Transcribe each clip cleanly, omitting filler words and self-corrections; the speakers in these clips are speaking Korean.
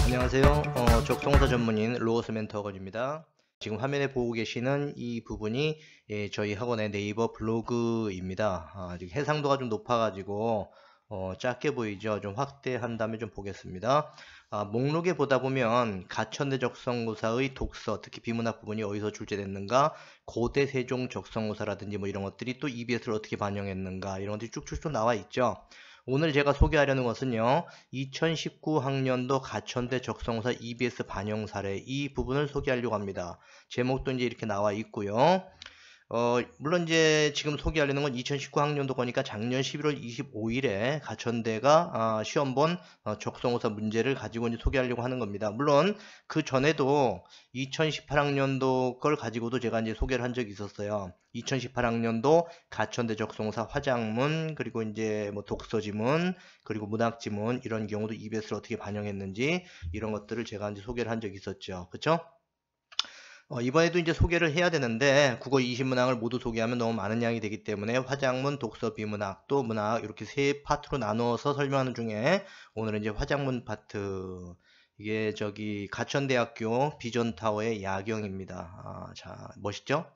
안녕하세요. 적성사 전문인 로고스 멘토거입니다. 지금 화면에 보고 계시는 이 부분이 저희 학원의 네이버 블로그입니다. 지금 해상도가 좀 높아가지고 작게 보이죠. 좀 확대한 다음에 좀 보겠습니다. 목록에 보다 보면 가천대 적성고사의 독서, 특히 비문학 부분이 어디서 출제됐는가, 고대 세종 적성고사라든지 뭐 이런 것들이 또 EBS를 어떻게 반영했는가, 이런 것들이 쭉쭉쭉 나와 있죠. 오늘 제가 소개하려는 것은요, 2019학년도 가천대 적성고사 EBS 반영 사례, 이 부분을 소개하려고 합니다. 제목도 이제 이렇게 나와 있고요. 물론 이제 지금 소개하려는 건 2019학년도 거니까 작년 11월 25일에 가천대가 시험 본 적성고사 문제를 가지고 이제 소개하려고 하는 겁니다. 물론 그 전에도 2018학년도 걸 가지고도 제가 이제 소개를 한 적이 있었어요. 2018학년도 가천대 적성고사 화작문, 그리고 이제 뭐 독서지문, 그리고 문학지문, 이런 경우도 EBS를 어떻게 반영했는지 이런 것들을 제가 이제 소개를 한 적이 있었죠. 그쵸? 이번에도 이제 소개를 해야 되는데 국어 20문항을 모두 소개하면 너무 많은 양이 되기 때문에 화작문, 독서, 비문학, 또 문학 이렇게 세 파트로 나누어서 설명하는 중에 오늘은 이제 화작문 파트, 이게 저기 가천대학교 비전타워의 야경입니다. 자, 멋있죠?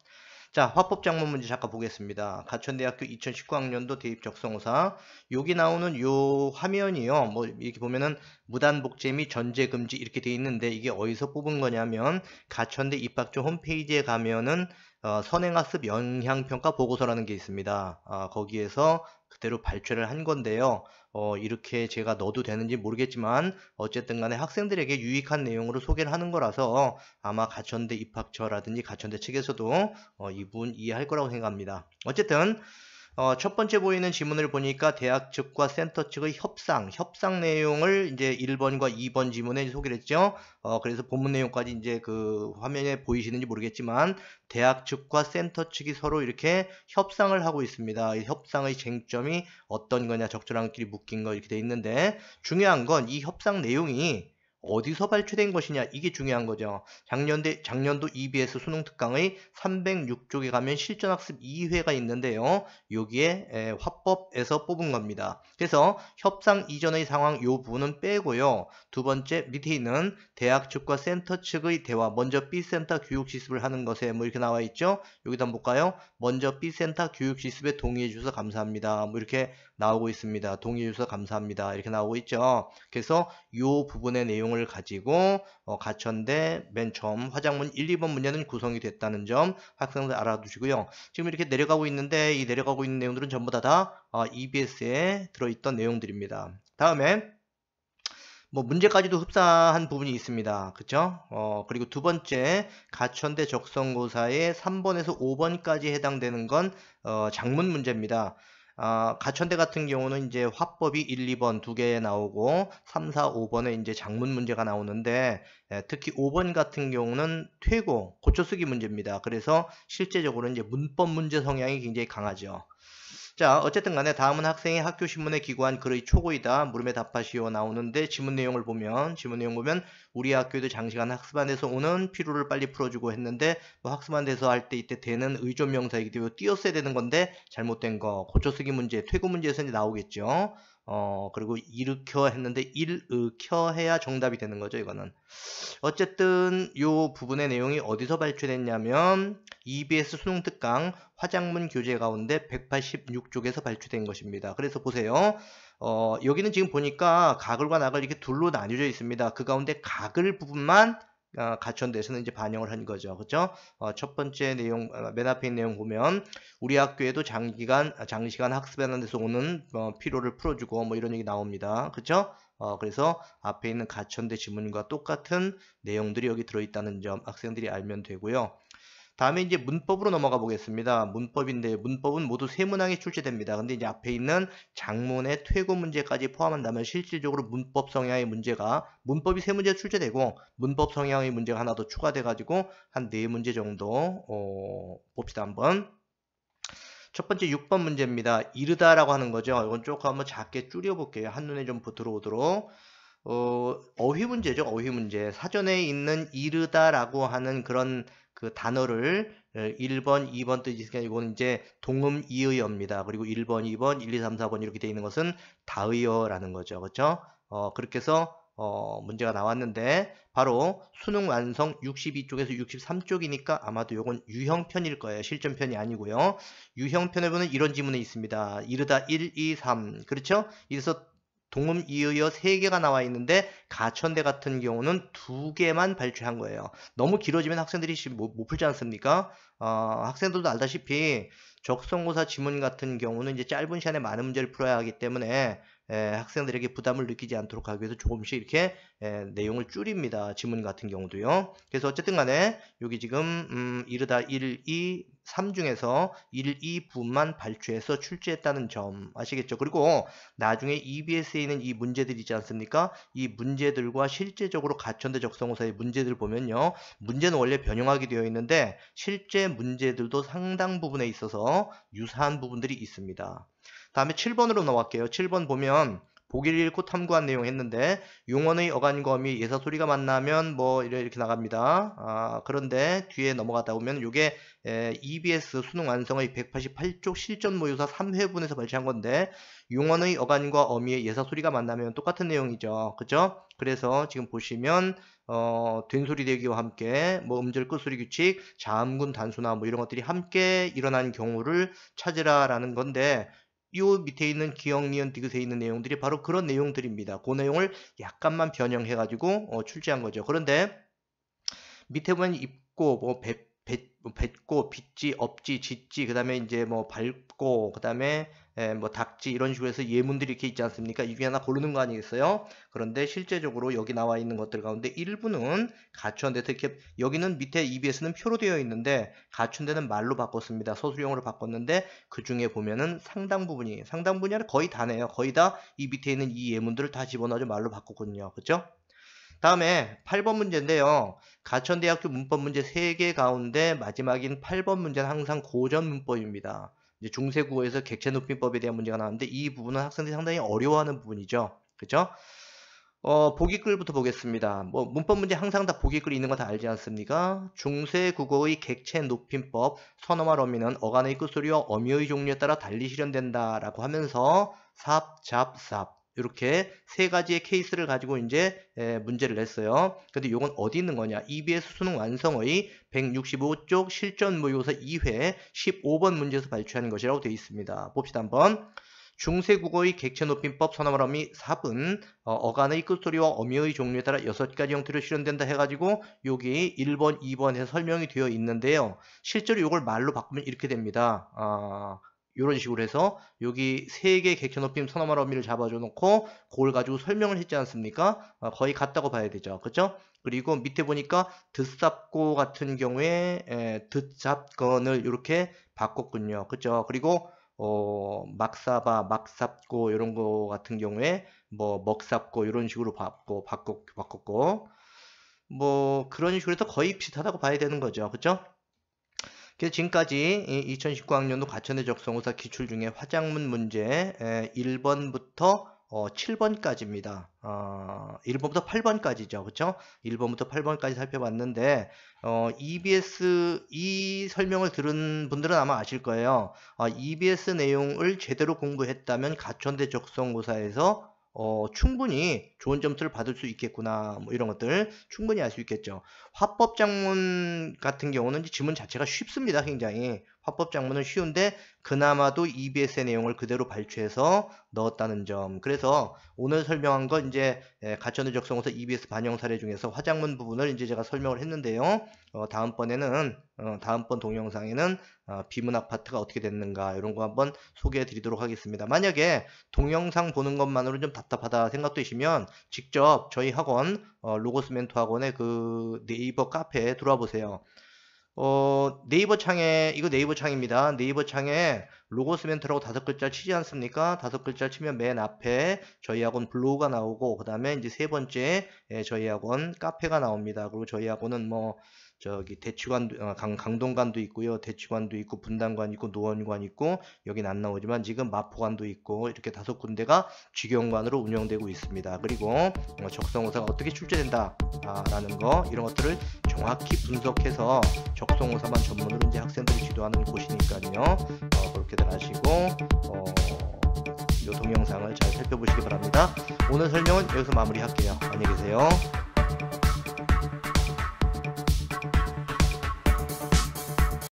자, 화법작문 문제 잠깐 보겠습니다. 가천대학교 2019학년도 대입 적성고사. 여기 나오는 요 화면이요. 뭐 이렇게 보면은 무단복제 및 전제금지 이렇게 돼 있는데, 이게 어디서 뽑은 거냐면 가천대 입학처 홈페이지에 가면은 선행학습 영향평가 보고서라는 게 있습니다. 거기에서 그대로 발췌를 한 건데요. 이렇게 제가 넣어도 되는지 모르겠지만 어쨌든 간에 학생들에게 유익한 내용으로 소개를 하는 거라서 아마 가천대 입학처라든지 가천대 측에서도 이 부분 이해할 거라고 생각합니다. 어쨌든 첫 번째 보이는 지문을 보니까 대학 측과 센터 측의 협상 내용을 이제 1번과 2번 지문에 소개를 했죠. 그래서 본문 내용까지 이제 그 화면에 보이시는지 모르겠지만 대학 측과 센터 측이 서로 이렇게 협상을 하고 있습니다. 이 협상의 쟁점이 어떤 거냐, 적절한 길이 묶인 거 이렇게 돼 있는데, 중요한 건 이 협상 내용이 어디서 발췌된 것이냐, 이게 중요한 거죠. 작년도 EBS 수능 특강의 306쪽에 가면 실전학습 2회가 있는데요. 여기에 화법에서 뽑은 겁니다. 그래서 협상 이전의 상황 요 부분은 빼고요. 두 번째 밑에 있는 대학 측과 센터 측의 대화, 먼저 B센터 교육 실습을 하는 것에 뭐 이렇게 나와 있죠. 여기다 한번 볼까요? 먼저 B센터 교육 실습에 동의해 주셔서 감사합니다. 뭐 이렇게 나오고 있습니다. 동의해 주셔서 감사합니다. 이렇게 나오고 있죠. 그래서 요 부분의 내용을 가지고 가천대 맨 처음 화작문 1, 2번 문제는 구성이 됐다는 점 학생들 알아두시고요. 지금 이렇게 내려가고 있는데 이 내려가고 있는 내용들은 전부 다 EBS에 들어있던 내용들입니다. 다음에 뭐 문제까지도 흡사한 부분이 있습니다. 그쵸? 그리고 두 번째 가천대 적성고사의 3번에서 5번까지 해당되는 건 작문 문제입니다. 가천대 같은 경우는 이제 화법이 1, 2번 두 개 나오고 3, 4, 5번에 이제 작문 문제가 나오는데, 특히 5번 같은 경우는 퇴고, 고쳐쓰기 문제입니다. 그래서 실제적으로 이제 문법 문제 성향이 굉장히 강하죠. 자, 어쨌든 간에 다음은 학생이 학교 신문에 기고한 글의 초고이다. 물음에 답하시오 나오는데, 지문 내용 보면 우리 학교에도 장시간 학습안에서 오는 피로를 빨리 풀어주고 했는데, 뭐 학습안에서 할 때 이때 되는 의존 명사이기 때문에 띄었어야 되는 건데 잘못된 거, 고쳐쓰기 문제, 퇴고 문제에서 이제 나오겠죠. 그리고 일으켜 했는데 일으켜 해야 정답이 되는 거죠, 이거는. 어쨌든 요 부분의 내용이 어디서 발췌됐냐면 EBS 수능 특강 화작문 교재 가운데 186쪽에서 발췌된 것입니다. 그래서 보세요. 여기는 지금 보니까 가글과 나글 이렇게 둘로 나뉘어져 있습니다. 그 가운데 가글 부분만 가천대에서는 이제 반영을 한 거죠. 그렇죠? 첫 번째 내용, 맨 앞에 있는 내용 보면 우리 학교에도 장시간 학습하는 데서 오는 피로를 풀어주고 뭐 이런 얘기 나옵니다. 그렇죠? 그래서 앞에 있는 가천대 지문과 똑같은 내용들이 여기 들어있다는 점 학생들이 알면 되고요. 다음에 이제 문법으로 넘어가 보겠습니다. 문법인데 문법은 모두 세 문항이 출제됩니다. 근데 이제 앞에 있는 장문의 퇴고 문제까지 포함한다면 실질적으로 문법 성향의 문제가, 문법이 세 문제 출제되고 문법 성향의 문제가 하나 더 추가돼 가지고 한 네 문제 정도 봅시다. 한번. 첫 번째 6번 문제입니다. 이르다라고 하는 거죠. 이건 조금 한번 작게 줄여볼게요. 한눈에 좀 들어오도록. 어휘 문제죠. 어휘 문제. 사전에 있는 이르다라고 하는 그런 그 단어를 1번, 2번 뜻이 있으니까 이거는 이제 동음 이의어입니다. 그리고 1번, 2번, 1, 2, 3, 4번 이렇게 되어 있는 것은 다의어라는 거죠. 그렇죠? 그렇게 해서 문제가 나왔는데 바로 수능 완성 62쪽에서 63쪽이니까 아마도 요건 유형편일 거예요. 실전편이 아니고요. 유형편에 보면 이런 지문이 있습니다. 이르다 1, 2, 3. 그렇죠? 그래서 동음 이의어 3개가 나와 있는데 가천대 같은 경우는 2개만 발췌한 거예요. 너무 길어지면 학생들이 못 풀지 않습니까? 학생들도 알다시피 적성고사 지문 같은 경우는 이제 짧은 시간에 많은 문제를 풀어야 하기 때문에 학생들에게 부담을 느끼지 않도록 하기 위해서 조금씩 이렇게 내용을 줄입니다. 지문 같은 경우도요. 그래서 어쨌든 간에 여기 지금 이르다 1, 2, 3 중에서 1, 2 부분만 발췌해서 출제했다는 점 아시겠죠? 그리고 나중에 EBS에 있는 이 문제들 있지 않습니까? 이 문제들과 실제적으로 가천대 적성고사의 문제들 보면요. 문제는 원래 변형하게 되어 있는데 실제 문제들도 상당 부분에 있어서 유사한 부분들이 있습니다. 다음에 7번으로 넘어갈게요. 7번 보면 보기를 읽고 탐구한 내용 했는데 용언의 어간과 어미 예사소리가 만나면 뭐 이렇게 나갑니다. 그런데 뒤에 넘어가다 보면 이게 EBS 수능 완성의 188쪽 실전 모의고사 3회분에서 발췌한 건데 용언의 어간과 어미의 예사소리가 만나면 똑같은 내용이죠. 그죠? 그래서 지금 보시면 된소리 대기와 함께 뭐 음절 끝소리 규칙, 자음군 단수나 뭐 이런 것들이 함께 일어난 경우를 찾으라라는 건데 이 밑에 있는 기역, 니은, 디귿에 있는 내용들이 바로 그런 내용들입니다. 그 내용을 약간만 변형해가지고 출제한 거죠. 그런데 밑에 보면 입고, 뭐 뱉고, 빚지, 업지, 짓지, 그 다음에 이제 뭐 밟고, 그 다음에 뭐 닥지 이런 식으로 해서 예문들이 이렇게 있지 않습니까? 이 중에 하나 고르는 거 아니겠어요? 그런데 실제적으로 여기 나와 있는 것들 가운데 일부는 가천대에서 이렇게 여기는 밑에 EBS는 표로 되어 있는데 가천대는 말로 바꿨습니다. 서술형으로 바꿨는데 그 중에 보면은 상당 부분이 아니라 거의 다네요. 거의 다 이 밑에 있는 이 예문들을 다 집어넣어서 말로 바꿨거든요. 그렇죠? 다음에 8번 문제인데요. 가천대학교 문법 문제 3개 가운데 마지막인 8번 문제는 항상 고전 문법입니다. 이제 중세국어에서 객체 높임법에 대한 문제가 나왔는데 이 부분은 학생들이 상당히 어려워하는 부분이죠. 그죠? 보기글부터 보겠습니다. 뭐 문법 문제 항상 다 보기글 있는 거 다 알지 않습니까? 중세국어의 객체 높임법 선어말 어미는 어간의 끝소리와 어미의 종류에 따라 달리 실현된다라고 하면서 삽, 잡, 삽 이렇게 세 가지의 케이스를 가지고 이제 문제를 냈어요. 근데 이건 어디 있는 거냐? EBS 수능 완성의 165쪽 실전 모의고사 2회 15번 문제에서 발췌한 것이라고 되어 있습니다. 봅시다 한번. 중세국어의 객체 높임법 선어말 어미 삽은 어간의 끝소리와 어미의 종류에 따라 6가지 형태로 실현된다 해가지고 여기 1번, 2번 해서 설명이 되어 있는데요. 실제로 이걸 말로 바꾸면 이렇게 됩니다. 이런 식으로 해서 여기 3개 객체 높임 선어말 어미를 잡아줘 놓고 그걸 가지고 설명을 했지 않습니까? 거의 같다고 봐야 되죠. 그죠? 그리고 밑에 보니까 듣잡고 같은 경우에 듣잡건을 이렇게 바꿨군요. 그죠? 그리고 막사바, 막삽고 이런 거 같은 경우에 뭐 먹삽고 이런 식으로 바꿨고 뭐 그런 식으로 해서 거의 비슷하다고 봐야 되는 거죠. 그죠? 그래서 지금까지 2019학년도 가천대 적성고사 기출 중에 화작문 문제 1번부터 7번까지입니다. 1번부터 8번까지죠. 그쵸? 1번부터 8번까지 살펴봤는데 EBS 이 설명을 들은 분들은 아마 아실 거예요. EBS 내용을 제대로 공부했다면 가천대 적성고사에서 충분히 좋은 점수를 받을 수 있겠구나 뭐 이런 것들 충분히 알 수 있겠죠. 화법작문 같은 경우는 지문 자체가 쉽습니다. 굉장히 화법작문은 쉬운데 그나마도 EBS의 내용을 그대로 발췌해서 넣었다는 점. 그래서 오늘 설명한 건 이제 가천대 적성고사 EBS 반영 사례 중에서 화작문 부분을 이제 제가 설명을 했는데요. 다음번에는 다음번 동영상에는 비문학 파트가 어떻게 됐는가 이런 거 한번 소개해 드리도록 하겠습니다. 만약에 동영상 보는 것만으로 좀 답답하다 생각되시면 직접 저희 학원 로고스 멘토 학원의 그 네이버 카페에 들어와 보세요. 네이버 창에 이거 네이버 창입니다. 네이버 창에 로고스 멘토라고 5글자 치지 않습니까? 5글자 치면 맨 앞에 저희 학원 블로그가 나오고 그 다음에 이제 세 번째 저희 학원 카페가 나옵니다. 그리고 저희 학원은 뭐 저기 대치관, 강동관도 있고요. 대치관도 있고 분당관 있고 노원관 있고 여긴 안 나오지만 지금 마포관도 있고 이렇게 5군데가 직영관으로 운영되고 있습니다. 그리고 적성호사가 어떻게 출제된다 라는 거 이런 것들을 정확히 분석해서 적성호사만 전문으로 이제 학생들이 지도하는 곳이니까요. 그렇게들 하시고 이 동영상을 잘 살펴보시기 바랍니다. 오늘 설명은 여기서 마무리할게요. 안녕히 계세요.